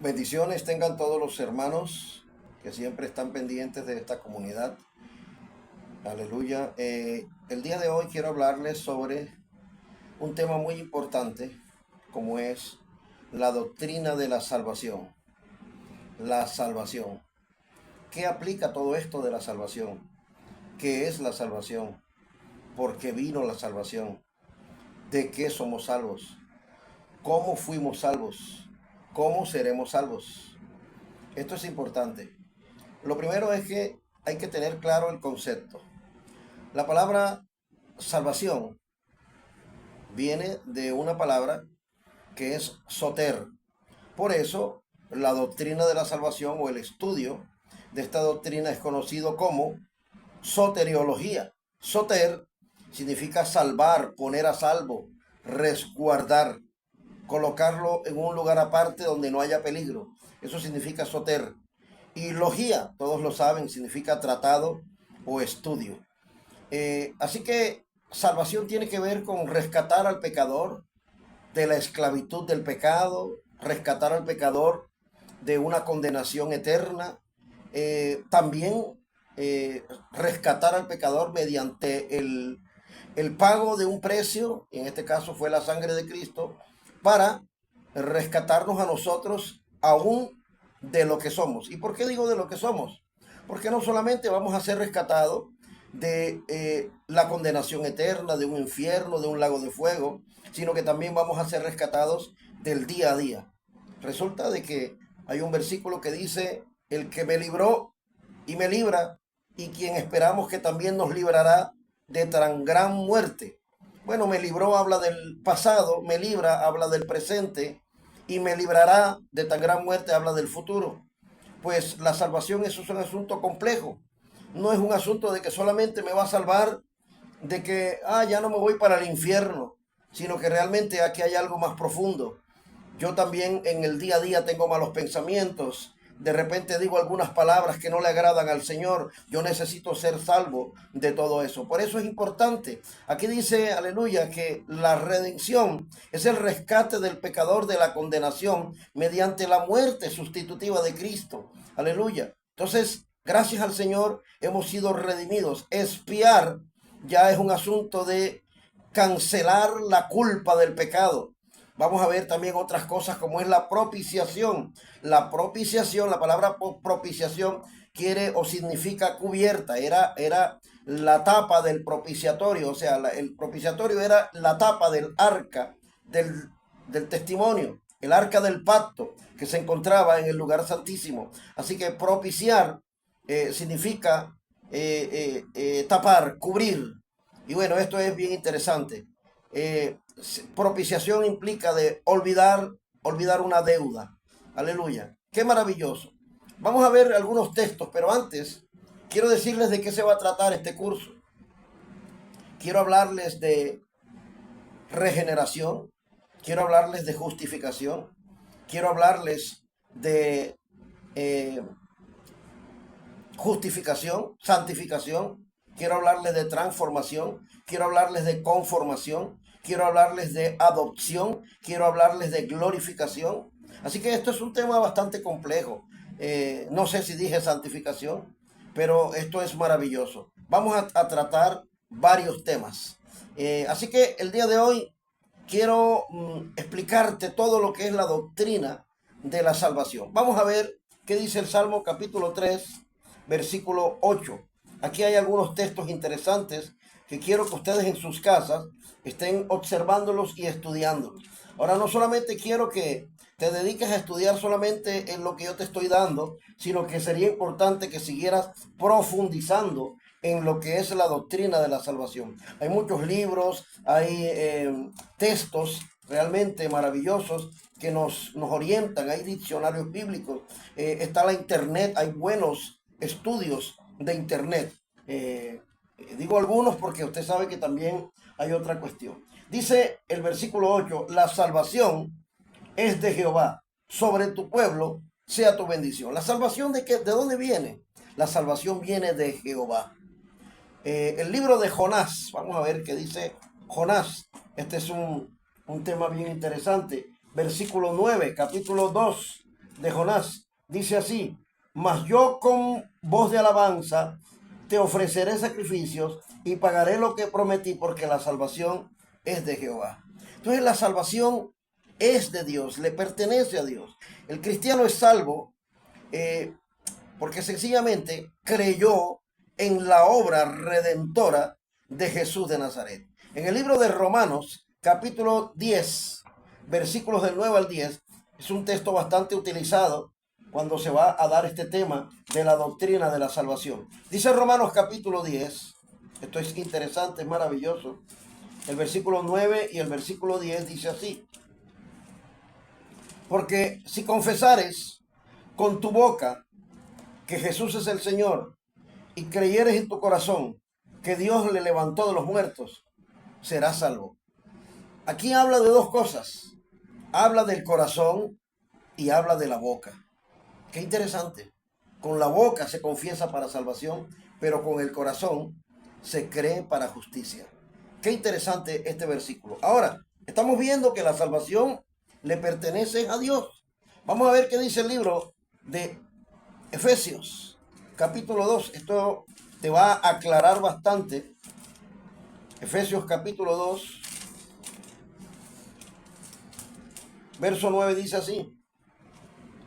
Bendiciones tengan todos los hermanos que siempre están pendientes de esta comunidad. Aleluya. El día de hoy quiero hablarles sobre un tema muy importante, como es la doctrina de la salvación. La salvación. ¿Qué aplica todo esto de la salvación? ¿Qué es la salvación? ¿Por qué vino la salvación? ¿De qué somos salvos? ¿Cómo fuimos salvos? ¿Cómo seremos salvos? Esto es importante. Lo primero es que hay que tener claro el concepto. La palabra salvación viene de una palabra que es soter. Por eso, la doctrina de la salvación o el estudio de esta doctrina es conocido como soteriología. Soter significa salvar, poner a salvo, resguardar, colocarlo en un lugar aparte donde no haya peligro. Eso significa soter. Y logía, todos lo saben, significa tratado o estudio. Así que salvación tiene que ver con rescatar al pecador de la esclavitud del pecado, rescatar al pecador de una condenación eterna, también rescatar al pecador mediante el pago de un precio, y en este caso fue la sangre de Cristo, para rescatarnos a nosotros aún de lo que somos. ¿Y por qué digo de lo que somos? Porque no solamente vamos a ser rescatados de la condenación eterna, de un infierno, de un lago de fuego, sino que también vamos a ser rescatados del día a día. Resulta de que hay un versículo que dice, el que me libró y me libra, y quien esperamos que también nos librará de tan gran muerte. Bueno, me libró habla del pasado, me libra habla del presente, y me librará de tan gran muerte habla del futuro. Pues la salvación eso es un asunto complejo. No es un asunto de que solamente me va a salvar de que, ya no me voy para el infierno, sino que realmente aquí hay algo más profundo. Yo también en el día a día tengo malos pensamientos. De repente digo algunas palabras que no le agradan al Señor. Yo necesito ser salvo de todo eso. Por eso es importante. Aquí dice, aleluya, que la redención es el rescate del pecador de la condenación mediante la muerte sustitutiva de Cristo. Aleluya. Entonces, gracias al Señor hemos sido redimidos. Expiar ya es un asunto de cancelar la culpa del pecado. Vamos a ver también otras cosas como es la propiciación. La propiciación, la palabra propiciación quiere o significa cubierta. Era la tapa del propiciatorio, o sea, el propiciatorio era la tapa del arca del testimonio, el arca del pacto que se encontraba en el lugar santísimo. Así que propiciar significa tapar, cubrir. Y bueno, esto es bien interesante. Propiciación implica de olvidar una deuda. Aleluya. Qué maravilloso. Vamos a ver algunos textos, pero antes quiero decirles de qué se va a tratar este curso. Quiero hablarles de regeneración, quiero hablarles de justificación, quiero hablarles de eh, justificación, santificación, quiero hablarles de transformación, quiero hablarles de conformación, quiero hablarles de adopción, quiero hablarles de glorificación. Así que esto es un tema bastante complejo. No sé si dije santificación, pero esto es maravilloso. Vamos a tratar varios temas. Así que el día de hoy quiero explicarte todo lo que es la doctrina de la salvación. Vamos a ver qué dice el Salmo capítulo 3 versículo 8. Aquí hay algunos textos interesantes que quiero que ustedes en sus casas estén observándolos y estudiándolos. Ahora, no solamente quiero que te dediques a estudiar solamente en lo que yo te estoy dando, sino que sería importante que siguieras profundizando en lo que es la doctrina de la salvación. Hay muchos libros, hay textos realmente maravillosos que nos orientan, hay diccionarios bíblicos, está la internet, hay buenos estudios de internet. Digo algunos porque usted sabe que también hay otra cuestión. Dice el versículo 8, la salvación es de Jehová, sobre tu pueblo sea tu bendición. ¿La salvación de dónde viene? La salvación viene de Jehová. El libro de Jonás, vamos a ver qué dice Jonás. Este es un tema bien interesante. Versículo 9, capítulo 2 de Jonás. Dice así: mas yo con voz de alabanza te ofreceré sacrificios y pagaré lo que prometí, porque la salvación es de Jehová. Entonces la salvación es de Dios, le pertenece a Dios. El cristiano es salvo eh, porque sencillamente creyó en la obra redentora de Jesús de Nazaret. En el libro de Romanos, capítulo 10, versículos del 9 al 10, es un texto bastante utilizado cuando se va a dar este tema de la doctrina de la salvación. Dice Romanos capítulo 10, esto es interesante, es maravilloso. El versículo 9 y el versículo 10 dice así: porque si confesares con tu boca que Jesús es el Señor y creyeres en tu corazón que Dios le levantó de los muertos, serás salvo. Aquí habla de dos cosas. Habla del corazón y habla de la boca. Qué interesante. Con la boca se confiesa para salvación, pero con el corazón se cree para justicia. Qué interesante este versículo. Ahora, estamos viendo que la salvación le pertenece a Dios. Vamos a ver qué dice el libro de Efesios, capítulo 2. Esto te va a aclarar bastante. Efesios capítulo 2, verso 9 dice así.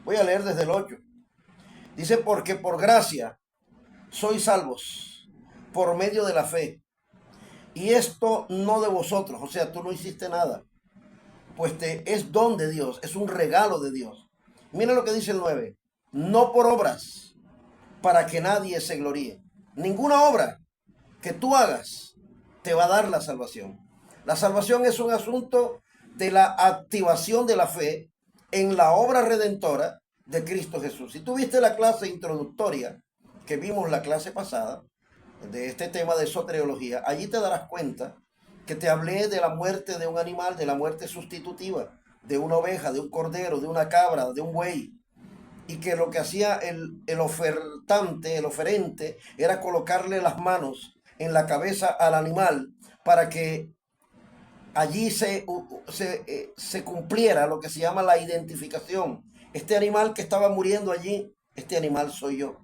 Voy a leer desde el 8. Dice: porque por gracia sois salvos por medio de la fe. Y esto no de vosotros, o sea, tú no hiciste nada, pues es don de Dios, es un regalo de Dios. Mira lo que dice el 9. No por obras, para que nadie se gloríe. Ninguna obra que tú hagas te va a dar la salvación. La salvación es un asunto de la activación de la fe en la obra redentora de Cristo Jesús. Si tú viste la clase introductoria que vimos la clase pasada de este tema de soteriología, allí te darás cuenta que te hablé de la muerte de un animal, de la muerte sustitutiva, de una oveja, de un cordero, de una cabra, de un buey, y que lo que hacía el ofertante, el oferente, era colocarle las manos en la cabeza al animal para que allí se cumpliera lo que se llama la identificación. Este animal que estaba muriendo allí, este animal soy yo.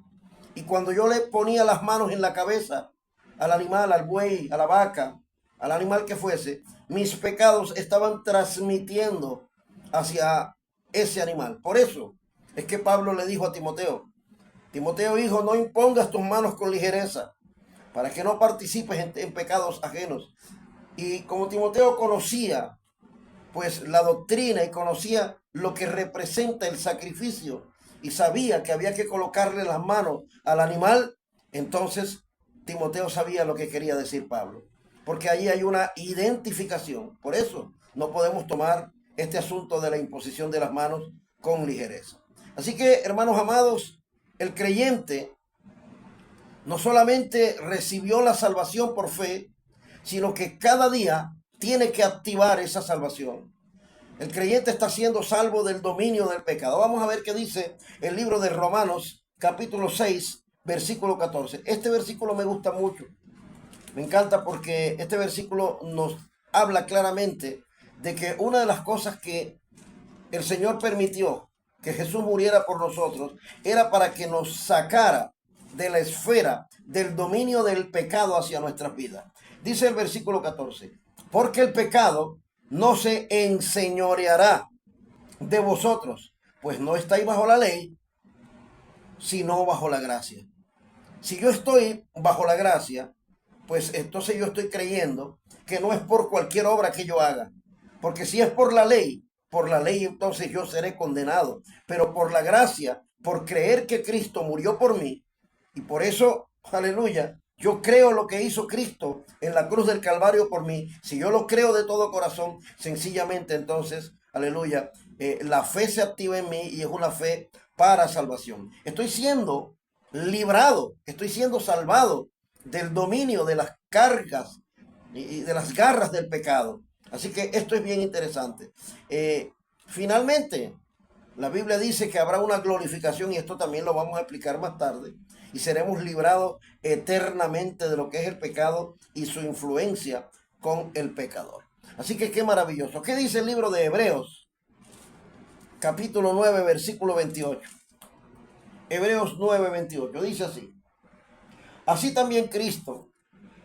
Y cuando yo le ponía las manos en la cabeza al animal, al buey, a la vaca, al animal que fuese, mis pecados estaban transmitiendo hacia ese animal. Por eso es que Pablo le dijo a Timoteo: Timoteo, hijo, no impongas tus manos con ligereza, para que no participes en pecados ajenos. Y como Timoteo conocía pues la doctrina y conocía lo que representa el sacrificio y sabía que había que colocarle las manos al animal, entonces Timoteo sabía lo que quería decir Pablo, porque ahí hay una identificación. Por eso no podemos tomar este asunto de la imposición de las manos con ligereza. Así que, hermanos amados, el creyente no solamente recibió la salvación por fe, sino que cada día tiene que activar esa salvación. El creyente está siendo salvo del dominio del pecado. Vamos a ver qué dice el libro de Romanos, capítulo 6, versículo 14. Este versículo me gusta mucho. Me encanta porque este versículo nos habla claramente de que una de las cosas que el Señor permitió que Jesús muriera por nosotros era para que nos sacara de la esfera del dominio del pecado hacia nuestras vidas. Dice el versículo 14: porque el pecado no se enseñoreará de vosotros, pues no estáis bajo la ley, sino bajo la gracia. Si yo estoy bajo la gracia, pues entonces yo estoy creyendo que no es por cualquier obra que yo haga. Porque si es por la ley entonces yo seré condenado. Pero por la gracia, por creer que Cristo murió por mí, y por eso, aleluya, yo creo lo que hizo Cristo en la cruz del Calvario por mí. Si yo lo creo de todo corazón, sencillamente entonces, aleluya, la fe se activa en mí y es una fe para salvación. Estoy siendo librado, estoy siendo salvado del dominio de las cargas y de las garras del pecado. Así que esto es bien interesante. Finalmente, la Biblia dice que habrá una glorificación, y esto también lo vamos a explicar más tarde, y seremos librados eternamente de lo que es el pecado y su influencia con el pecador. Así que qué maravilloso. ¿Qué dice el libro de Hebreos? capítulo 9, versículo 28. Hebreos 9, 28. Dice así. Así también Cristo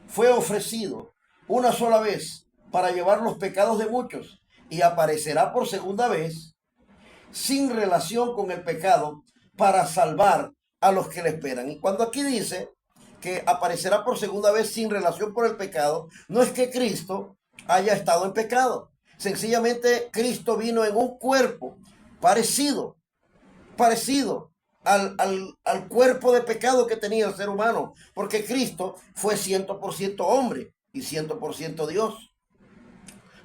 fue ofrecido una sola vez para llevar los pecados de muchos y aparecerá por segunda vez sin relación con el pecado para salvar a los que le esperan. Y cuando aquí dice que aparecerá por segunda vez sin relación con el pecado, no es que Cristo haya estado en pecado. Sencillamente Cristo vino en un cuerpo parecido al cuerpo de pecado que tenía el ser humano, porque Cristo fue 100% hombre y 100% Dios.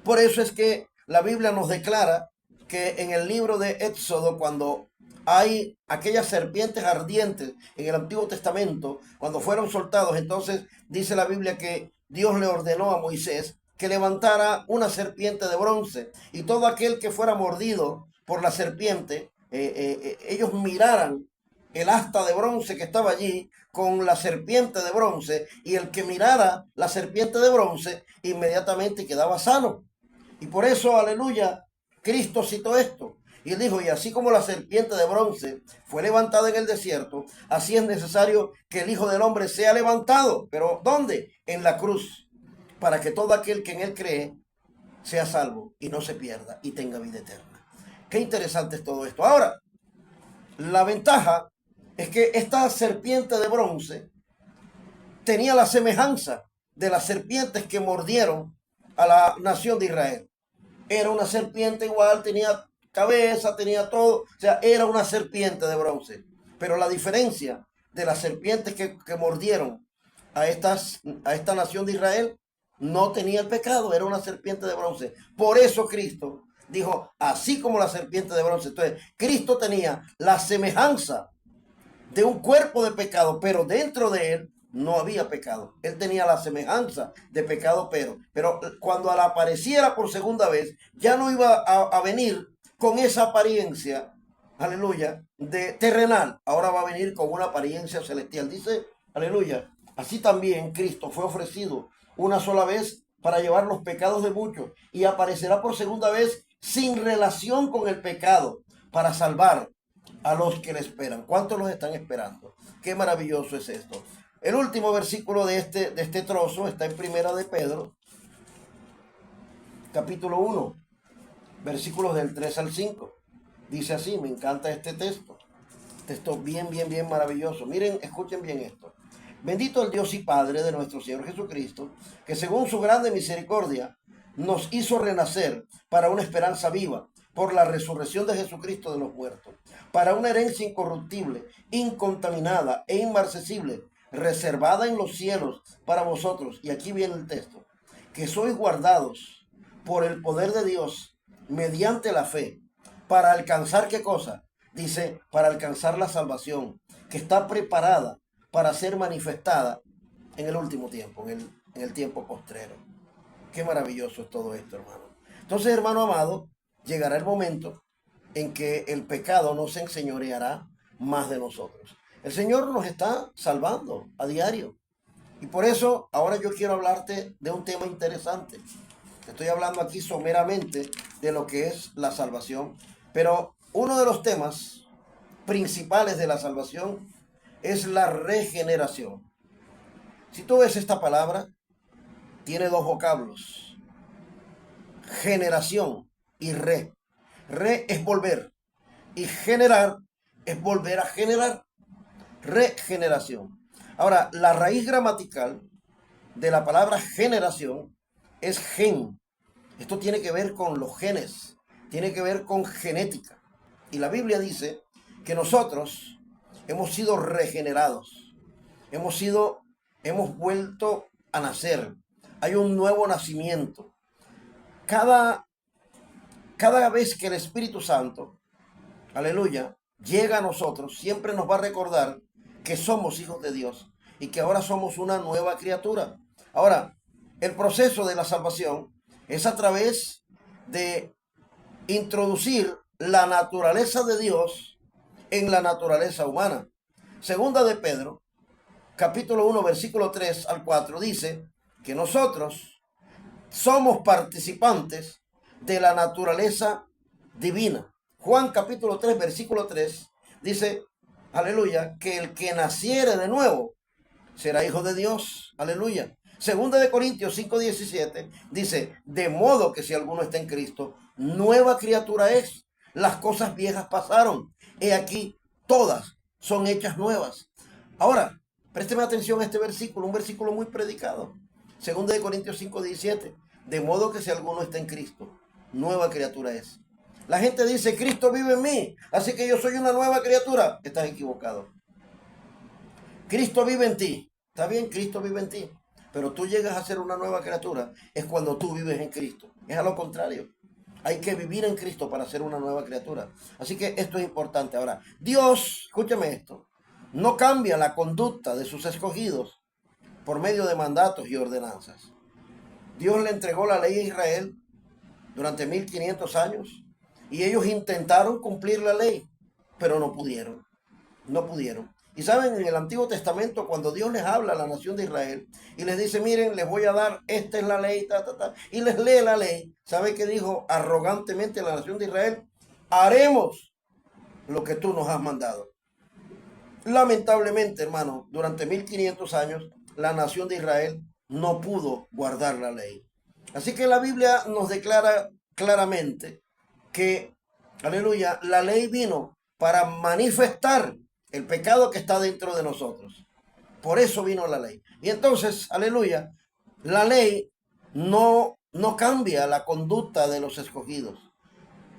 Por eso es que la Biblia nos declara que en el libro de Éxodo, cuando hay aquellas serpientes ardientes en el Antiguo Testamento, cuando fueron soltados, entonces dice la Biblia que Dios le ordenó a Moisés que levantara una serpiente de bronce, y todo aquel que fuera mordido por la serpiente, ellos miraran el asta de bronce que estaba allí con la serpiente de bronce, y el que mirara la serpiente de bronce inmediatamente quedaba sano. Y por eso, aleluya, Cristo citó esto. Y él dijo, y así como la serpiente de bronce fue levantada en el desierto, así es necesario que el Hijo del Hombre sea levantado. ¿Pero dónde? En la cruz, para que todo aquel que en él cree sea salvo y no se pierda y tenga vida eterna. Qué interesante es todo esto. Ahora, la ventaja es que esta serpiente de bronce tenía la semejanza de las serpientes que mordieron a la nación de Israel. Era una serpiente igual, tenía cabeza, tenía todo, o sea, era una serpiente de bronce. Pero la diferencia de las serpientes que mordieron a esta nación de Israel, no tenía el pecado, era una serpiente de bronce. Por eso Cristo dijo, así como la serpiente de bronce. Entonces, Cristo tenía la semejanza de un cuerpo de pecado, pero dentro de él no había pecado. Él tenía la semejanza de pecado, pero cuando apareciera por segunda vez, ya no iba a venir con esa apariencia, aleluya, de terrenal. Ahora va a venir con una apariencia celestial. Dice, aleluya, así también Cristo fue ofrecido una sola vez para llevar los pecados de muchos, y aparecerá por segunda vez sin relación con el pecado para salvar a los que le esperan. ¿Cuántos los están esperando? Qué maravilloso es esto. El último versículo de este trozo está en Primera de Pedro, capítulo 1, versículos del 3 al 5. Dice así, me encanta este texto. Texto bien maravilloso. Miren, escuchen bien esto. Bendito el Dios y Padre de nuestro Señor Jesucristo, que según su grande misericordia nos hizo renacer para una esperanza viva por la resurrección de Jesucristo de los muertos, para una herencia incorruptible, incontaminada e inmarcesible, reservada en los cielos para vosotros. Y aquí viene el texto, que sois guardados por el poder de Dios mediante la fe, para alcanzar, ¿qué cosa? Dice, para alcanzar la salvación, que está preparada para ser manifestada en el último tiempo, en el tiempo postrero. Qué maravilloso es todo esto, hermano. Entonces, hermano amado, llegará el momento en que el pecado no se enseñoreará más de nosotros. El Señor nos está salvando a diario. Y por eso ahora yo quiero hablarte de un tema interesante. Estoy hablando aquí someramente de lo que es la salvación. Pero uno de los temas principales de la salvación es la regeneración. Si tú ves esta palabra, tiene dos vocablos: generación y re. Re es volver y generar es volver a generar. Regeneración. Ahora, la raíz gramatical de la palabra generación es gen. Esto tiene que ver con los genes, tiene que ver con genética. Y la Biblia dice que nosotros hemos sido regenerados, hemos vuelto a nacer. Hay un nuevo nacimiento. Cada vez que el Espíritu Santo, aleluya, llega a nosotros, siempre nos va a recordar que somos hijos de Dios y que ahora somos una nueva criatura. Ahora, el proceso de la salvación es a través de introducir la naturaleza de Dios en la naturaleza humana. Segunda de Pedro, capítulo 1, versículo 3 al 4, dice que nosotros somos participantes de la naturaleza divina. Juan capítulo 3, versículo 3, dice, aleluya, que el que naciere de nuevo será hijo de Dios, aleluya. Segunda de Corintios 5:17 dice, de modo que si alguno está en Cristo, nueva criatura es. Las cosas viejas pasaron. He aquí, todas son hechas nuevas. Ahora, présteme atención a este versículo, un versículo muy predicado. Segunda de Corintios 5:17, de modo que si alguno está en Cristo, nueva criatura es. La gente dice, Cristo vive en mí, así que yo soy una nueva criatura. Estás equivocado. Cristo vive en ti. Está bien, Cristo vive en ti. Pero tú llegas a ser una nueva criatura. Es cuando tú vives en Cristo. Es a lo contrario. Hay que vivir en Cristo para ser una nueva criatura. Así que esto es importante. Ahora, Dios, escúchame esto, no cambia la conducta de sus escogidos por medio de mandatos y ordenanzas. Dios le entregó la ley a Israel durante 1500 años y ellos intentaron cumplir la ley, pero no pudieron. No pudieron. Y saben, en el Antiguo Testamento, cuando Dios les habla a la nación de Israel y les dice, miren, les voy a dar, esta es la ley, y les lee la ley, ¿sabe qué dijo arrogantemente la nación de Israel? Haremos lo que tú nos has mandado. Lamentablemente, hermano, durante 1500 años, la nación de Israel no pudo guardar la ley. Así que la Biblia nos declara claramente que, aleluya, la ley vino para manifestar el pecado que está dentro de nosotros. Por eso vino la ley. Y entonces, aleluya, la ley no cambia la conducta de los escogidos.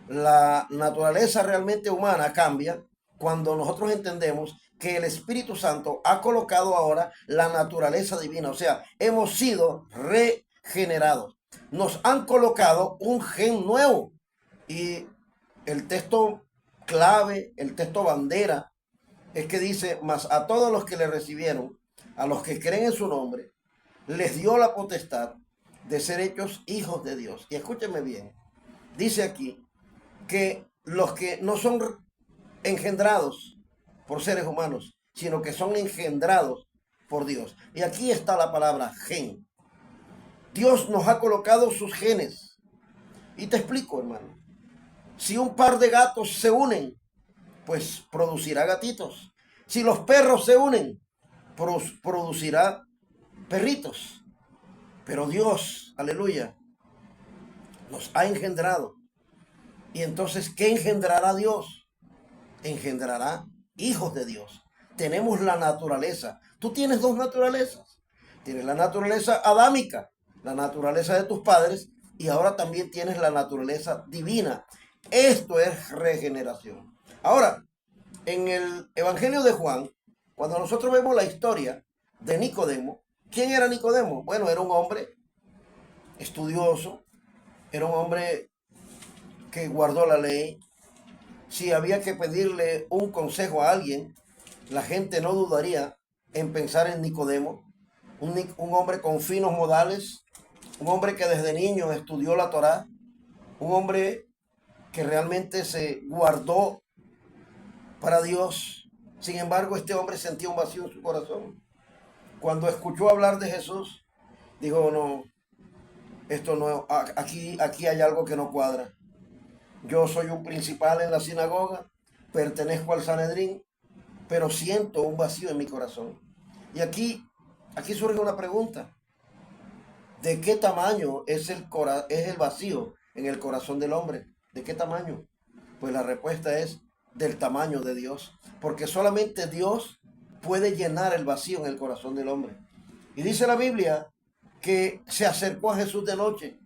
La naturaleza realmente humana cambia cuando nosotros entendemos que el Espíritu Santo ha colocado ahora la naturaleza divina. O sea, hemos sido regenerados. Nos han colocado un gen nuevo. Y el texto clave, el texto bandera, es que dice, mas a todos los que le recibieron, a los que creen en su nombre, les dio la potestad de ser hechos hijos de Dios. Y escúchenme bien, dice aquí que los que no son engendrados por seres humanos, sino que son engendrados por Dios. Y aquí está la palabra gen. Dios nos ha colocado sus genes. Y te explico, hermano. Si un par de gatos se unen, pues producirá gatitos. Si los perros se unen, producirá perritos. Pero Dios, aleluya, nos ha engendrado. Y entonces, ¿qué engendrará Dios? Engendrará hijos de Dios. Tenemos la naturaleza. Tú tienes dos naturalezas. Tienes la naturaleza adámica, la naturaleza de tus padres, y ahora también tienes la naturaleza divina. Esto es regeneración. Ahora, en el Evangelio de Juan, cuando nosotros vemos la historia de Nicodemo, ¿quién era Nicodemo? Bueno, era un hombre estudioso, era un hombre que guardó la ley. Si había que pedirle un consejo a alguien, la gente no dudaría en pensar en Nicodemo, un hombre con finos modales, un hombre que desde niño estudió la Torá, un hombre que realmente se guardó para Dios. Sin embargo, este hombre sentía un vacío en su corazón. Cuando escuchó hablar de Jesús, dijo, no, esto no, aquí hay algo que no cuadra. Yo soy un principal en la sinagoga, pertenezco al Sanedrín, pero siento un vacío en mi corazón. Y aquí surge una pregunta. ¿De qué tamaño es el vacío en el corazón del hombre? ¿De qué tamaño? Pues la respuesta es del tamaño de Dios. Porque solamente Dios puede llenar el vacío en el corazón del hombre. Y dice la Biblia que se acercó a Jesús de noche.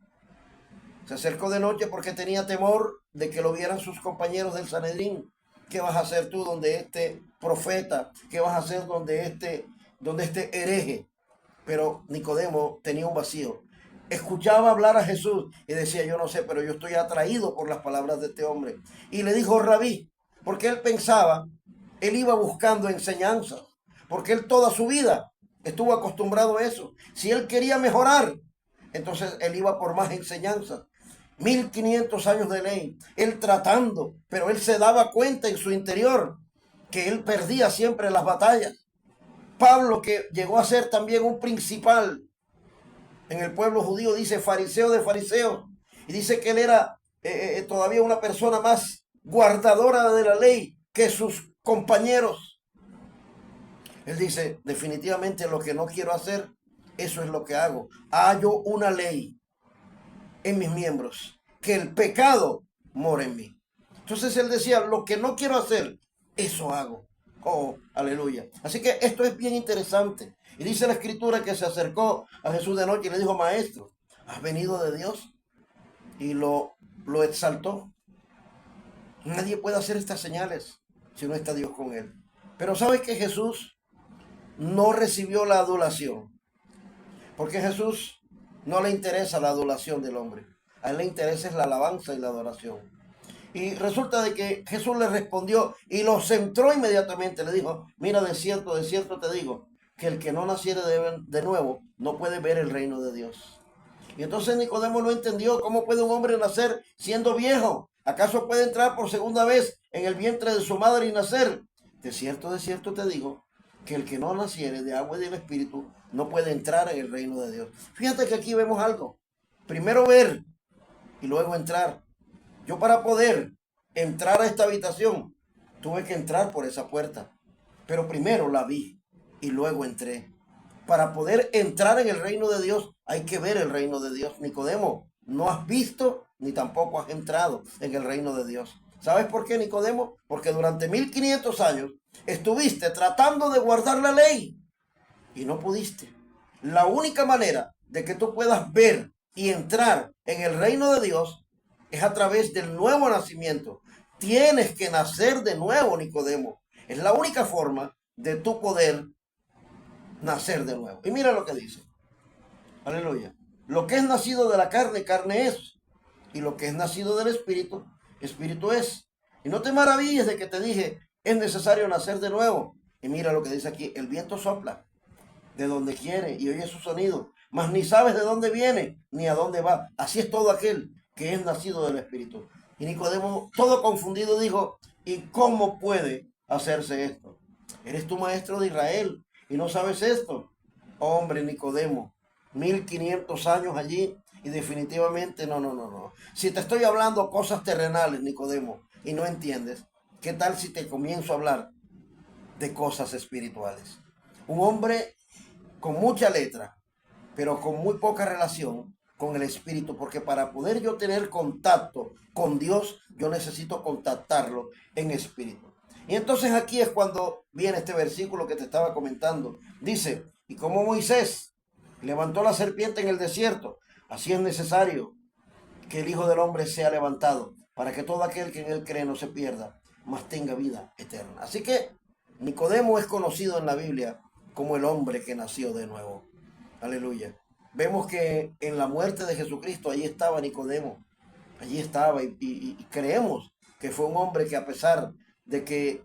Se acercó de noche porque tenía temor de que lo vieran sus compañeros del Sanedrín. ¿Qué vas a hacer tú donde este profeta? ¿Qué vas a hacer donde este hereje? Pero Nicodemo tenía un vacío. Escuchaba hablar a Jesús y decía, yo no sé, pero yo estoy atraído por las palabras de este hombre. Y le dijo, Rabí, porque él pensaba, él iba buscando enseñanzas, porque él toda su vida estuvo acostumbrado a eso. Si él quería mejorar, entonces él iba por más enseñanzas. 1500 años de ley, él tratando, pero él se daba cuenta en su interior que él perdía siempre las batallas. Pablo, que llegó a ser también un principal en el pueblo judío, dice fariseo de fariseos, y dice que él era todavía una persona más guardadora de la ley que sus compañeros. Él dice, definitivamente lo que no quiero hacer, eso es lo que hago. Hallo una ley en mis miembros, que el pecado mora en mí. Entonces él decía, lo que no quiero hacer, eso hago. Oh, aleluya. Así que esto es bien interesante. Y dice la escritura que se acercó a Jesús de noche y le dijo, maestro, ¿has venido de Dios? Y lo exaltó. Nadie puede hacer estas señales si no está Dios con él. Pero ¿sabes que Jesús no recibió la adulación? Porque a Jesús no le interesa la adulación del hombre. A él le interesa es la alabanza y la adoración. Y resulta de que Jesús le respondió y lo centró inmediatamente. Le dijo, mira, de cierto te digo, que el que no naciere de nuevo no puede ver el reino de Dios. Y entonces Nicodemo no entendió cómo puede un hombre nacer siendo viejo. ¿Acaso puede entrar por segunda vez en el vientre de su madre y nacer? De cierto te digo, que el que no naciere de agua y del Espíritu no puede entrar en el reino de Dios. Fíjate que aquí vemos algo. Primero ver y luego entrar. Yo para poder entrar a esta habitación tuve que entrar por esa puerta. Pero primero la vi y luego entré. Para poder entrar en el reino de Dios hay que ver el reino de Dios. Nicodemo, no has visto ni tampoco has entrado en el reino de Dios. ¿Sabes por qué, Nicodemo? Porque durante 1500 años estuviste tratando de guardar la ley y no pudiste. La única manera de que tú puedas ver y entrar en el reino de Dios es a través del nuevo nacimiento. Tienes que nacer de nuevo, Nicodemo. Es la única forma de tu poder nacer de nuevo. Y mira lo que dice. Aleluya. Lo que es nacido de la carne, carne es. Y lo que es nacido del espíritu, espíritu es. Y no te maravilles de que te dije, es necesario nacer de nuevo. Y mira lo que dice aquí, el viento sopla de donde quiere y oye su sonido, mas ni sabes de dónde viene ni a dónde va. Así es todo aquel que es nacido del espíritu. Y Nicodemo, todo confundido, dijo, ¿y cómo puede hacerse esto? ¿Eres tu maestro de Israel y no sabes esto? Hombre, Nicodemo, 1500 años allí y definitivamente no. Si te estoy hablando cosas terrenales, Nicodemo, y no entiendes, ¿qué tal si te comienzo a hablar de cosas espirituales? Un hombre con mucha letra, pero con muy poca relación con el Espíritu, porque para poder yo tener contacto con Dios, yo necesito contactarlo en espíritu. Y entonces aquí es cuando viene este versículo que te estaba comentando. Dice, y como Moisés levantó la serpiente en el desierto, así es necesario que el Hijo del Hombre sea levantado, para que todo aquel que en él cree no se pierda, mas tenga vida eterna. Así que Nicodemo es conocido en la Biblia como el hombre que nació de nuevo. Aleluya. Vemos que en la muerte de Jesucristo allí estaba Nicodemo. Allí estaba y creemos que fue un hombre que a pesar de que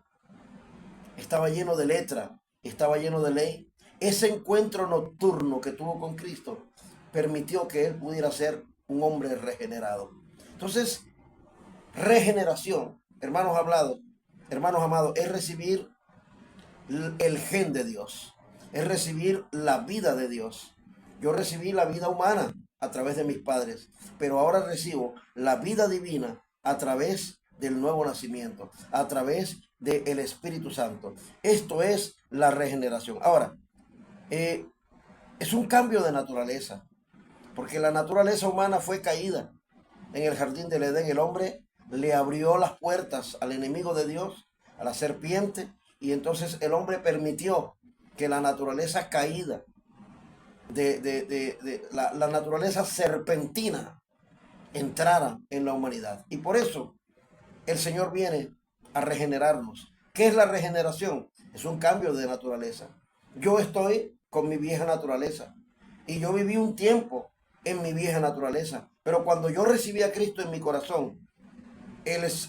estaba lleno de letra, estaba lleno de ley, ese encuentro nocturno que tuvo con Cristo permitió que él pudiera ser un hombre regenerado. Entonces, regeneración, hermanos amados, es recibir el gen de Dios, es recibir la vida de Dios. Yo recibí la vida humana a través de mis padres, pero ahora recibo la vida divina a través del nuevo nacimiento, a través del Espíritu Santo. Esto es la regeneración. Ahora, es un cambio de naturaleza, porque la naturaleza humana fue caída. En el jardín del Edén el hombre le abrió las puertas al enemigo de Dios, a la serpiente, y entonces el hombre permitió que la naturaleza caída, la naturaleza serpentina, entrara en la humanidad. Y por eso el Señor viene a regenerarnos. ¿Qué es la regeneración? Es un cambio de naturaleza. Yo estoy con mi vieja naturaleza y yo viví un tiempo en mi vieja naturaleza, pero cuando yo recibí a Cristo en mi corazón,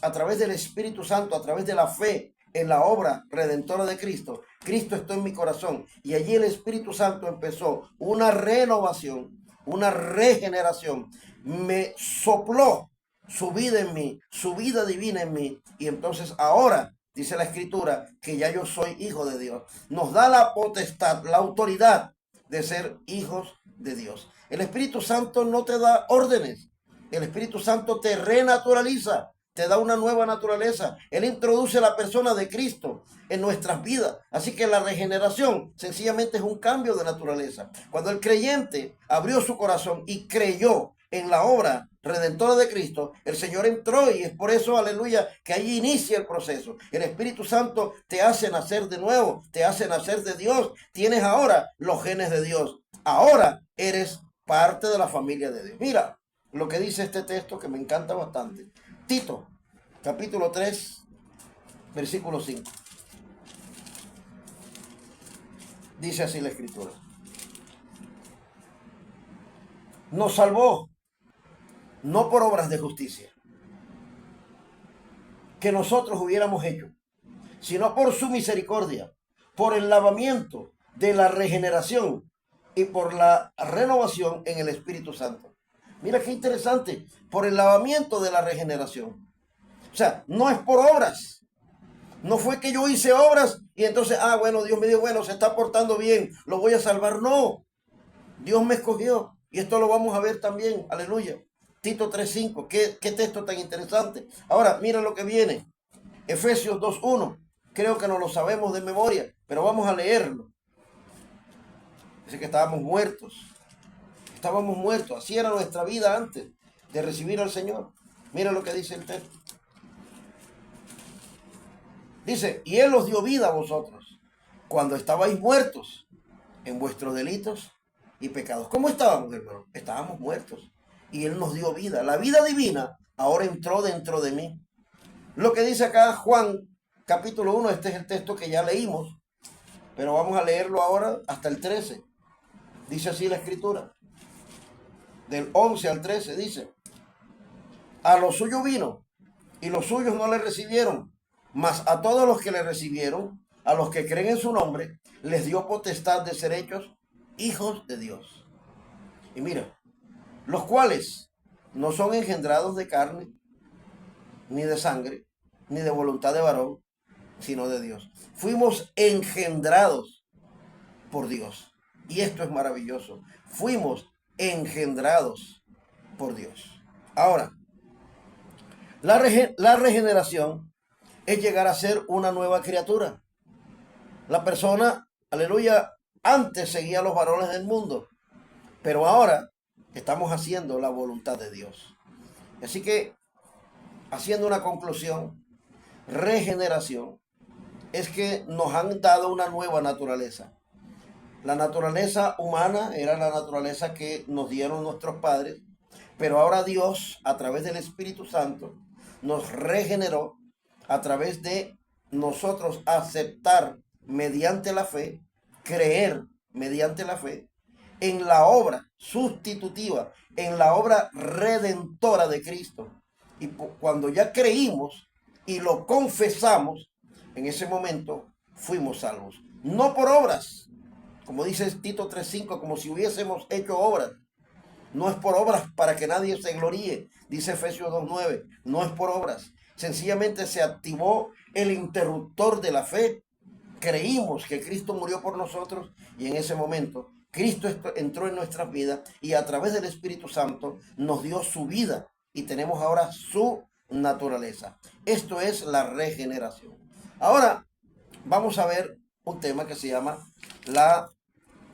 a través del Espíritu Santo, a través de la fe en la obra redentora de Cristo, Cristo está en mi corazón y allí el Espíritu Santo empezó una renovación, una regeneración. Me sopló su vida en mí, su vida divina en mí, y entonces ahora dice la Escritura que ya yo soy hijo de Dios. Nos da la potestad, la autoridad de ser hijos de Dios. El Espíritu Santo no te da órdenes, el Espíritu Santo te renaturaliza. te da una nueva naturaleza. Él introduce la persona de Cristo en nuestras vidas. Así que la regeneración sencillamente es un cambio de naturaleza. Cuando el creyente abrió su corazón y creyó en la obra redentora de Cristo, el Señor entró, y es por eso, aleluya, que ahí inicia el proceso. El Espíritu Santo te hace nacer de nuevo, te hace nacer de Dios. Tienes ahora los genes de Dios. Ahora eres parte de la familia de Dios. Mira lo que dice este texto que me encanta bastante. Tito, capítulo 3, versículo 5. Dice así la Escritura: nos salvó no por obras de justicia que nosotros hubiéramos hecho, sino por su misericordia, por el lavamiento de la regeneración y por la renovación en el Espíritu Santo. Mira qué interesante, por el lavamiento de la regeneración. O sea, no es por obras. No fue que yo hice obras y entonces, bueno, Dios me dijo, bueno, se está portando bien, lo voy a salvar. No, Dios me escogió. Y esto lo vamos a ver también, aleluya. Tito 3:5, qué texto tan interesante. Ahora, mira lo que viene. Efesios 2:1. Creo que no lo sabemos de memoria, pero vamos a leerlo. Dice que estábamos muertos. Estábamos muertos. Así era nuestra vida antes de recibir al Señor. Mira lo que dice el texto. Dice, y Él os dio vida a vosotros cuando estabais muertos en vuestros delitos y pecados. ¿Cómo estábamos, hermano? Estábamos muertos. Y Él nos dio vida. La vida divina ahora entró dentro de mí. Lo que dice acá Juan, capítulo 1, este es el texto que ya leímos, pero vamos a leerlo ahora hasta el 13. Dice así la Escritura. Del 11 al 13 dice: a lo suyo vino, y los suyos no le recibieron, mas a todos los que le recibieron, a los que creen en su nombre, les dio potestad de ser hechos hijos de Dios. Y mira, los cuales no son engendrados de carne, ni de sangre, ni de voluntad de varón, sino de Dios. Fuimos engendrados por Dios. Y esto es maravilloso. Fuimos engendrados por Dios. Ahora, la regeneración es llegar a ser una nueva criatura. La persona, aleluya, antes seguía los varones del mundo, pero ahora estamos haciendo la voluntad de Dios. Así que, haciendo una conclusión, regeneración es que nos han dado una nueva naturaleza. La naturaleza humana era la naturaleza que nos dieron nuestros padres, pero ahora Dios, a través del Espíritu Santo, nos regeneró a través de nosotros aceptar mediante la fe, creer mediante la fe, en la obra sustitutiva, en la obra redentora de Cristo. Y cuando ya creímos y lo confesamos, en ese momento fuimos salvos. No por obras, como dice Tito 3:5, como si hubiésemos hecho obras. No es por obras para que nadie se gloríe, dice Efesios 2:9. No es por obras. Sencillamente se activó el interruptor de la fe. Creímos que Cristo murió por nosotros y en ese momento Cristo entró en nuestras vidas y a través del Espíritu Santo nos dio su vida y tenemos ahora su naturaleza. Esto es la regeneración. Ahora vamos a ver un tema que se llama la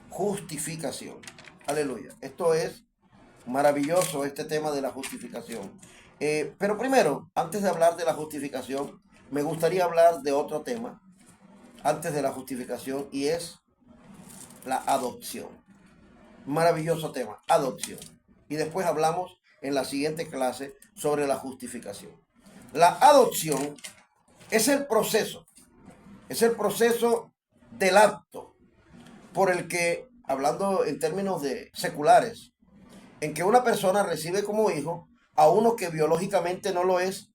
justificación. Aleluya. Esto es maravilloso, este tema de la justificación. Pero primero, antes de hablar de la justificación, me gustaría hablar de otro tema antes de la justificación, y es la adopción. Maravilloso tema, adopción. Y después hablamos en la siguiente clase sobre la justificación. La adopción es el proceso del acto por el que, hablando en términos de seculares, en que una persona recibe como hijo a uno que biológicamente no lo es,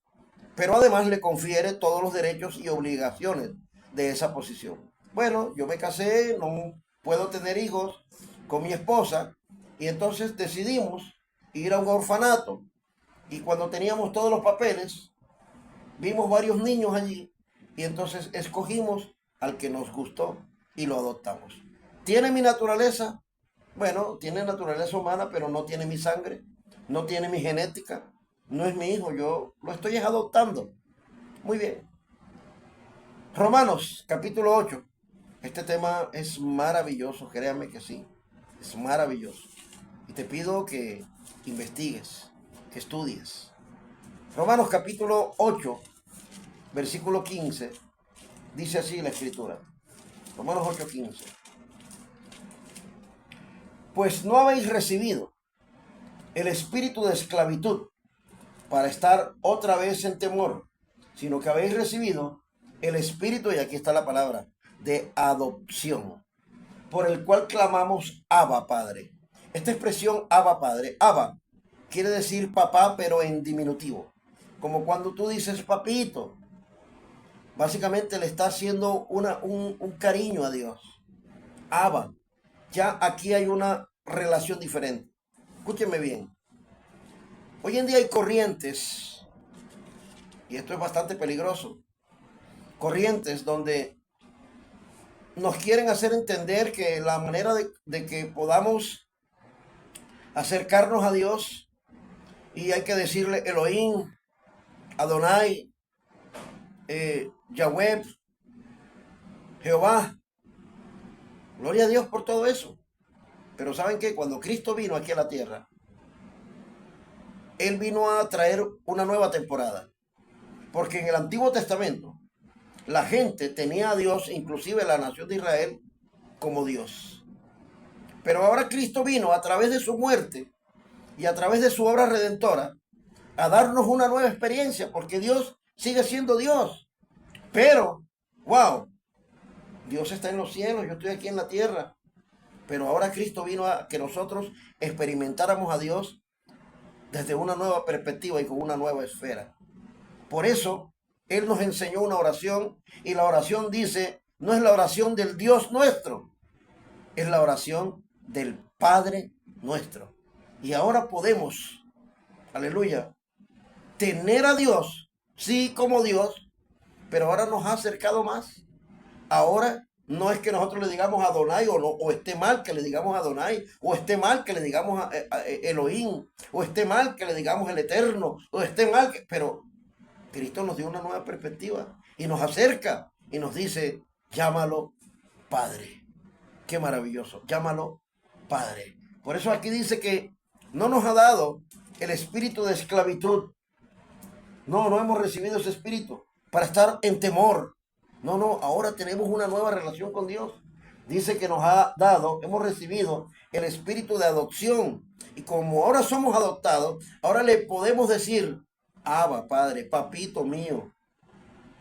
pero además le confiere todos los derechos y obligaciones de esa posición. Bueno, yo me casé, no puedo tener hijos con mi esposa, y entonces decidimos ir a un orfanato, y cuando teníamos todos los papeles, vimos varios niños allí, y entonces escogimos al que nos gustó y lo adoptamos. ¿Tiene mi naturaleza? Bueno, tiene naturaleza humana, pero no tiene mi sangre, no tiene mi genética. no es mi hijo, yo lo estoy adoptando. Muy bien. Romanos capítulo 8. Este tema es maravilloso, créanme que sí, es maravilloso. Y te pido que investigues, que estudies. Romanos capítulo 8, versículo 15, dice así la escritura. Romanos 8:15. Pues no habéis recibido el espíritu de esclavitud para estar otra vez en temor, sino que habéis recibido el espíritu, y aquí está la palabra, de adopción, por el cual clamamos Abba Padre. Esta expresión Abba Padre, Abba, quiere decir papá, pero en diminutivo. Como cuando tú dices papito, básicamente le está haciendo un cariño a Dios. Abba, ya aquí hay una relación diferente. Escúcheme bien. Hoy en día hay corrientes, y esto es bastante peligroso, corrientes donde nos quieren hacer entender que la manera de que podamos acercarnos a Dios, y hay que decirle Elohim, Adonai, Yahweh, Jehová. Gloria a Dios por todo eso. Pero ¿saben qué? Cuando Cristo vino aquí a la tierra, Él vino a traer una nueva temporada. Porque en el Antiguo Testamento, la gente tenía a Dios, inclusive la nación de Israel, como Dios. Pero ahora Cristo vino a través de su muerte y a través de su obra redentora a darnos una nueva experiencia, porque Dios sigue siendo Dios. Pero, wow, Dios está en los cielos, yo estoy aquí en la tierra. Pero ahora Cristo vino a que nosotros experimentáramos a Dios desde una nueva perspectiva y con una nueva esfera. Por eso, Él nos enseñó una oración, y la oración dice, no es la oración del Dios nuestro, es la oración del Padre nuestro. Y ahora podemos, aleluya, tener a Dios, sí, como Dios, pero ahora nos ha acercado más. Ahora no es que nosotros le digamos a Adonai, o, no, o esté mal que le digamos a Adonai, o esté mal que le digamos a Elohim, o esté mal que le digamos el Eterno, o esté mal que... Pero Cristo nos dio una nueva perspectiva y nos acerca y nos dice, llámalo Padre. Qué maravilloso, llámalo Padre. Por eso aquí dice que no nos ha dado el espíritu de esclavitud. No, no hemos recibido ese espíritu para estar en temor. No, no, ahora tenemos una nueva relación con Dios. Dice que nos ha dado, hemos recibido el espíritu de adopción. Y como ahora somos adoptados, ahora le podemos decir, Abba, Padre, papito mío,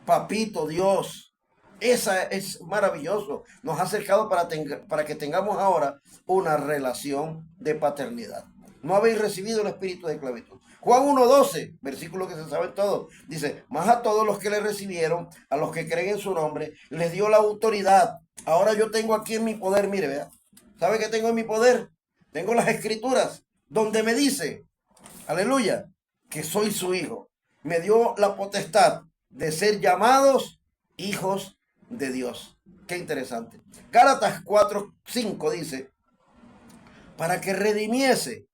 papito Dios. Esa es maravilloso. Nos ha acercado para que tengamos ahora una relación de paternidad. No habéis recibido el espíritu de esclavitud. Juan 1:12, versículo que se sabe todo, dice, más a todos los que le recibieron, a los que creen en su nombre, les dio la autoridad. Ahora yo tengo aquí en mi poder, mire, vea, ¿sabe qué tengo en mi poder? Tengo las escrituras, donde me dice, aleluya, que soy su hijo. Me dio la potestad de ser llamados hijos de Dios. Qué interesante. Gálatas 4:5 dice, para que redimiese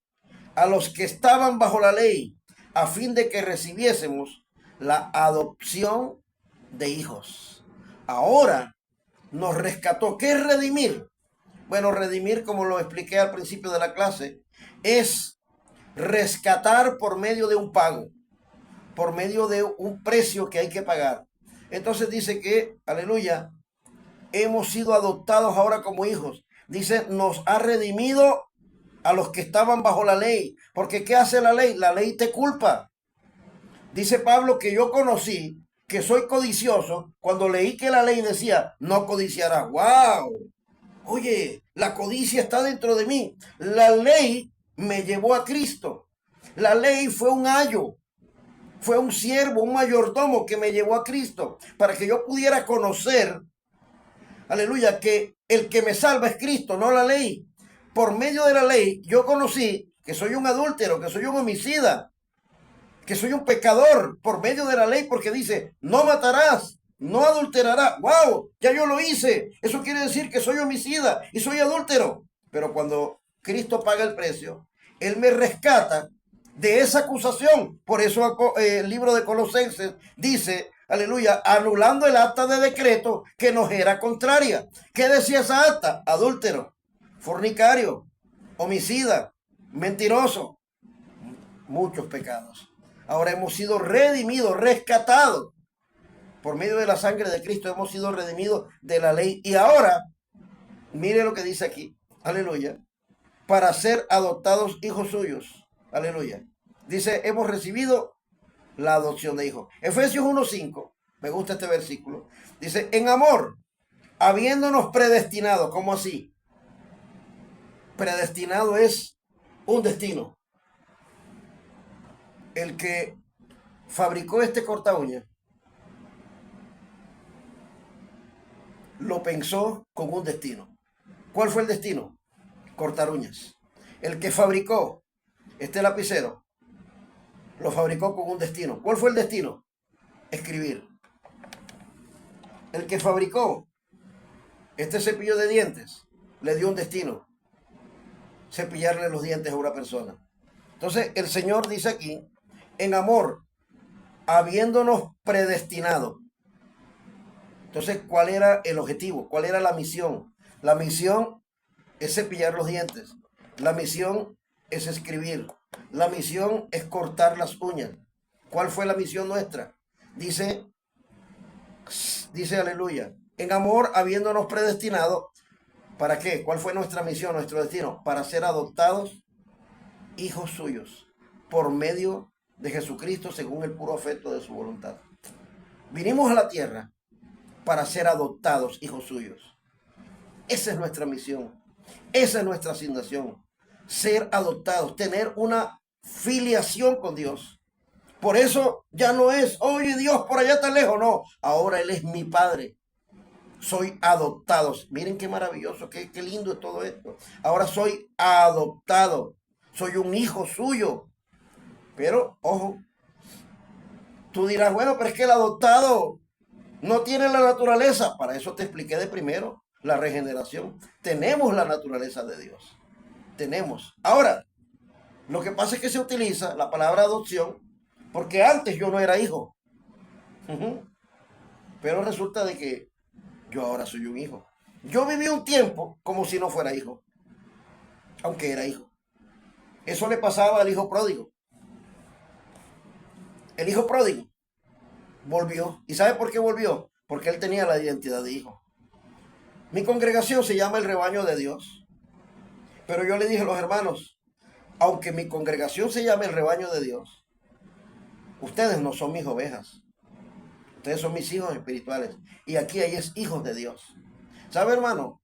a los que estaban bajo la ley, a fin de que recibiésemos la adopción de hijos. Ahora nos rescató. ¿Qué es redimir? Bueno, redimir, como lo expliqué al principio de la clase, es rescatar por medio de un pago, por medio de un precio que hay que pagar. Entonces dice que, aleluya, hemos sido adoptados ahora como hijos. Dice, nos ha redimido a los que estaban bajo la ley. Porque ¿qué hace la ley? La ley te culpa. Dice Pablo que yo conocí que soy codicioso cuando leí que la ley decía, no codiciarás. ¡Wow! Oye, la codicia está dentro de mí. La ley me llevó a Cristo. La ley fue un ayo, fue un siervo, un mayordomo que me llevó a Cristo para que yo pudiera conocer, aleluya, que el que me salva es Cristo, no la ley. Por medio de la ley yo conocí que soy un adúltero, que soy un homicida, que soy un pecador por medio de la ley, porque dice, no matarás, no adulterarás. ¡Wow! Ya yo lo hice. Eso quiere decir que soy homicida y soy adúltero. Pero cuando Cristo paga el precio, Él me rescata de esa acusación. Por eso el libro de Colosenses dice, aleluya, anulando el acta de decreto que nos era contraria. ¿Qué decía esa acta? Adúltero, fornicario, homicida, mentiroso, muchos pecados. Ahora hemos sido redimidos, rescatados. Por medio de la sangre de Cristo hemos sido redimidos de la ley. Y ahora, mire lo que dice aquí, aleluya, para ser adoptados hijos suyos. Aleluya. Dice, hemos recibido la adopción de hijos. Efesios 1:5, me gusta este versículo. Dice, en amor, habiéndonos predestinado. ¿Cómo así? Predestinado es un destino. El que fabricó este corta uña lo pensó con un destino. ¿Cuál fue el destino? Cortar uñas. El que fabricó este lapicero lo fabricó con un destino. ¿Cuál fue el destino? Escribir. El que fabricó este cepillo de dientes le dio un destino: cepillarle los dientes a una persona. Entonces el Señor dice aquí, en amor, habiéndonos predestinado. Entonces, ¿cuál era el objetivo? ¿Cuál era la misión? La misión es cepillar los dientes. La misión es escribir. La misión es cortar las uñas. ¿Cuál fue la misión nuestra? Dice aleluya, en amor habiéndonos predestinado. ¿Para qué? ¿Cuál fue nuestra misión, nuestro destino? Para ser adoptados hijos suyos por medio de Jesucristo según el puro afecto de su voluntad. Vinimos a la tierra para ser adoptados hijos suyos. Esa es nuestra misión. Esa es nuestra asignación. Ser adoptados, tener una filiación con Dios. Por eso ya no es, oye Dios, por allá está lejos. No, ahora Él es mi Padre. Soy adoptados. Miren qué maravilloso, qué lindo es todo esto. Ahora soy adoptado. Soy un hijo suyo. Pero, ojo, tú dirás, bueno, pero es que el adoptado no tiene la naturaleza. Para eso te expliqué de primero la regeneración. Tenemos la naturaleza de Dios. Tenemos. Ahora, lo que pasa es que se utiliza la palabra adopción porque antes yo no era hijo. Pero resulta de que yo ahora soy un hijo. Yo viví un tiempo como si no fuera hijo, aunque era hijo. Eso le pasaba al hijo pródigo. El hijo pródigo volvió. ¿Y sabe por qué volvió? Porque él tenía la identidad de hijo. Mi congregación se llama el rebaño de Dios. Pero yo le dije a los hermanos, aunque mi congregación se llame el rebaño de Dios, ustedes no son mis ovejas. Ustedes son mis hijos espirituales. Y aquí hay es hijos de Dios. ¿Sabe, hermano?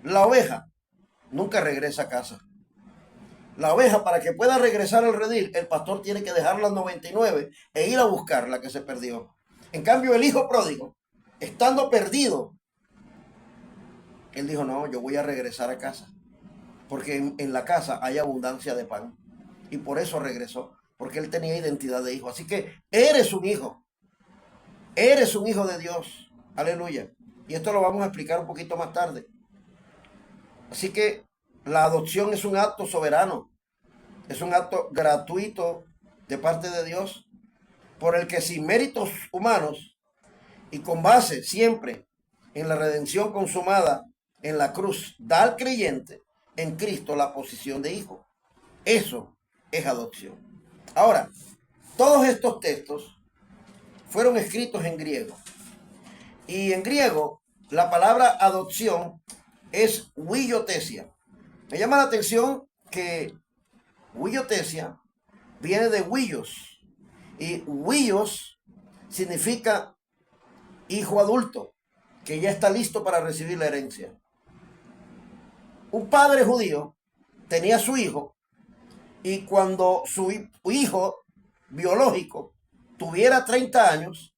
La oveja nunca regresa a casa. La oveja, para que pueda regresar al redil, el pastor tiene que dejar las 99 e ir a buscar la que se perdió. En cambio, el hijo pródigo, estando perdido, él dijo, no, yo voy a regresar a casa. Porque en la casa hay abundancia de pan. Y por eso regresó. Porque él tenía identidad de hijo. Así que eres un hijo. Eres un hijo de Dios. Aleluya. Y esto lo vamos a explicar un poquito más tarde. Así que la adopción es un acto soberano. Es un acto gratuito de parte de Dios, por el que sin méritos humanos y con base siempre en la redención consumada en la cruz, da al creyente en Cristo la posición de hijo. Eso es adopción. Ahora, todos estos textos fueron escritos en griego. Y en griego, la palabra adopción es huiotesia. Me llama la atención que huiotesia viene de huios. Y huios significa hijo adulto, que ya está listo para recibir la herencia. Un padre judío tenía su hijo, y cuando su hijo biológico tuviera 30 años,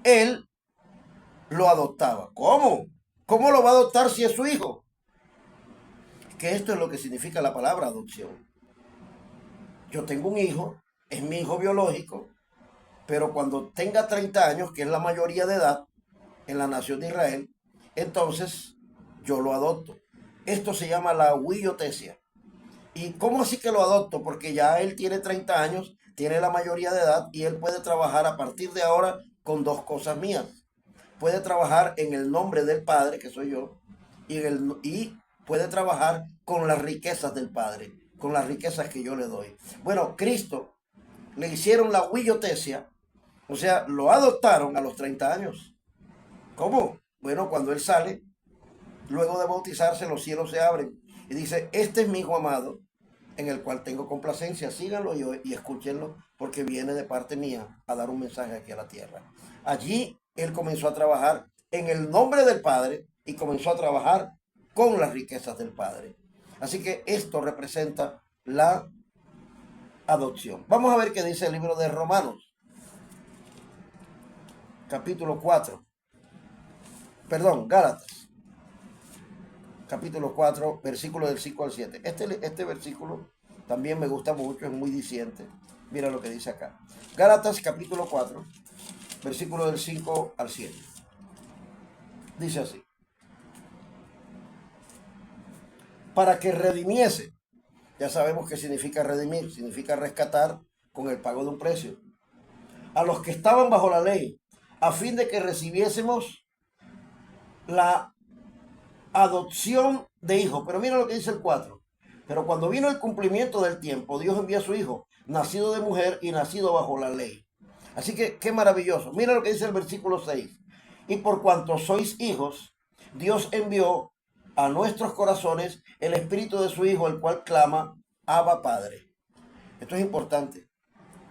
él lo adoptaba. ¿Cómo? ¿Cómo lo va a adoptar si es su hijo? Que esto es lo que significa la palabra adopción. Yo tengo un hijo, es mi hijo biológico, pero cuando tenga 30 años, que es la mayoría de edad en la nación de Israel, entonces yo lo adopto. Esto se llama la huiotesia. ¿Y cómo así que lo adopto? Porque ya él tiene 30 años, tiene la mayoría de edad y él puede trabajar a partir de ahora con dos cosas mías. Puede trabajar en el nombre del Padre, que soy yo, y puede trabajar con las riquezas del Padre, con las riquezas que yo le doy. Bueno, Cristo le hicieron la huillotesia, o sea, lo adoptaron a los 30 años. ¿Cómo? Bueno, cuando él sale, luego de bautizarse, los cielos se abren y dice, este es mi hijo amado, en el cual tengo complacencia, síganlo y escúchenlo, porque viene de parte mía a dar un mensaje aquí a la tierra. Allí él comenzó a trabajar en el nombre del Padre y comenzó a trabajar con las riquezas del Padre. Así que esto representa la adopción. Vamos a ver qué dice el libro de Romanos, capítulo 4. Perdón, Gálatas, capítulo 4, versículo del 5 al 7. Este versículo también me gusta mucho, es muy diciente. Mira lo que dice acá. Gálatas, capítulo 4, versículo del 5 al 7. Dice así. Para que redimiese. Ya sabemos qué significa redimir. Significa rescatar con el pago de un precio. A los que estaban bajo la ley, a fin de que recibiésemos la adopción de hijo. Pero mira lo que dice el 4. Pero cuando vino el cumplimiento del tiempo, Dios envió a su hijo, nacido de mujer y nacido bajo la ley. Así que qué maravilloso. Mira lo que dice el versículo 6. Y por cuanto sois hijos, Dios envió a nuestros corazones el espíritu de su hijo, el cual clama, Abba Padre. Esto es importante.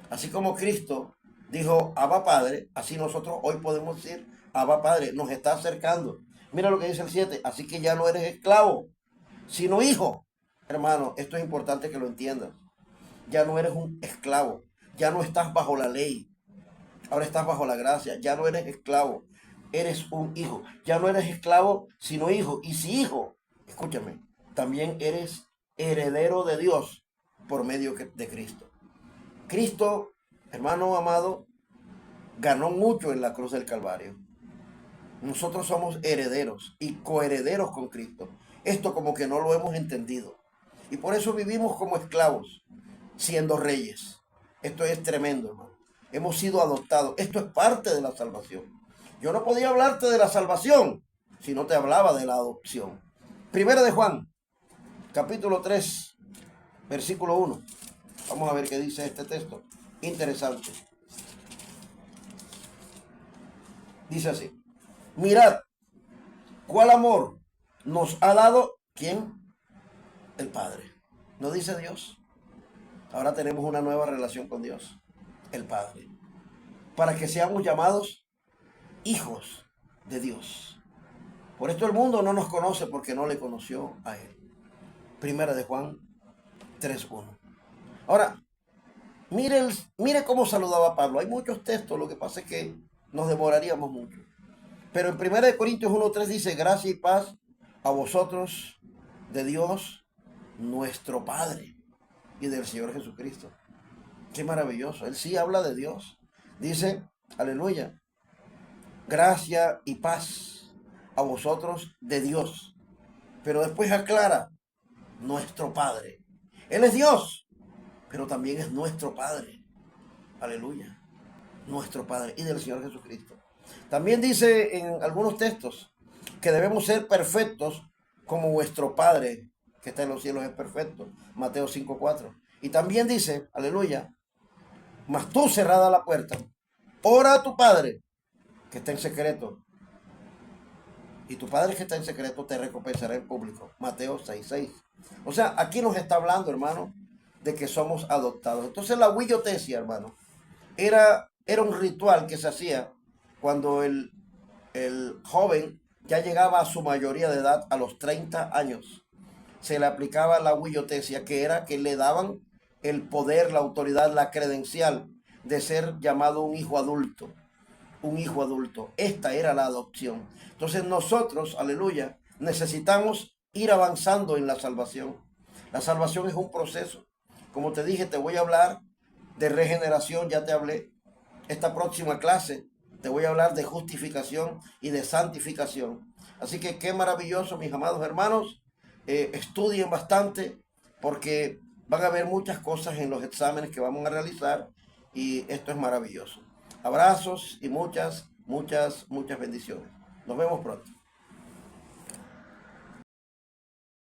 Así como Cristo dijo, Abba Padre, así nosotros hoy podemos decir, Abba Padre, nos está acercando. Mira lo que dice el 7, así que ya no eres esclavo, sino hijo. Hermano, esto es importante que lo entiendas. Ya no eres un esclavo, ya no estás bajo la ley, ahora estás bajo la gracia, ya no eres esclavo, eres un hijo. Ya no eres esclavo, sino hijo. Y si hijo, escúchame, también eres heredero de Dios por medio de Cristo. Cristo, hermano amado, ganó mucho en la cruz del Calvario. Nosotros somos herederos y coherederos con Cristo. Esto como que no lo hemos entendido. Y por eso vivimos como esclavos, siendo reyes. Esto es tremendo, hermano. Hemos sido adoptados. Esto es parte de la salvación. Yo no podía hablarte de la salvación si no te hablaba de la adopción. Primera de Juan, capítulo 3, versículo 1. Vamos a ver qué dice este texto. Interesante. Dice así. Mirad, ¿cuál amor nos ha dado? ¿Quién? El Padre. ¿No dice Dios? Ahora tenemos una nueva relación con Dios, el Padre. Para que seamos llamados hijos de Dios. Por esto el mundo no nos conoce porque no le conoció a Él. Primera de Juan 3:1. Ahora, mire cómo saludaba Pablo. Hay muchos textos, lo que pasa es que nos demoraríamos mucho. Pero en 1 Corintios 1:3 dice, gracia y paz a vosotros de Dios, nuestro Padre, y del Señor Jesucristo. Qué maravilloso. Él sí habla de Dios. Dice, aleluya, gracia y paz a vosotros de Dios. Pero después aclara, nuestro Padre. Él es Dios, pero también es nuestro Padre. Aleluya. Nuestro Padre y del Señor Jesucristo. También dice en algunos textos que debemos ser perfectos como vuestro Padre que está en los cielos es perfecto. Mateo 5:4. Y también dice, aleluya, mas tú cerrada la puerta, ora a tu Padre que está en secreto. Y tu Padre que está en secreto te recompensará en público. Mateo 6:6. O sea, aquí nos está hablando, hermano, de que somos adoptados. Entonces la huillotesia, hermano, era un ritual que se hacía cuando el joven ya llegaba a su mayoría de edad, a los 30 años. Se le aplicaba la huillotesia, que era que le daban el poder, la autoridad, la credencial de ser llamado un hijo adulto. Un hijo adulto. Esta era la adopción. Entonces nosotros, aleluya, necesitamos ir avanzando en la salvación. La salvación es un proceso. Como te dije, te voy a hablar de regeneración, ya te hablé. Esta próxima clase te voy a hablar de justificación y de santificación. Así que qué maravilloso, mis amados hermanos. Estudien bastante, porque van a haber muchas cosas en los exámenes que vamos a realizar y esto es maravilloso. Abrazos y muchas bendiciones. Nos vemos pronto.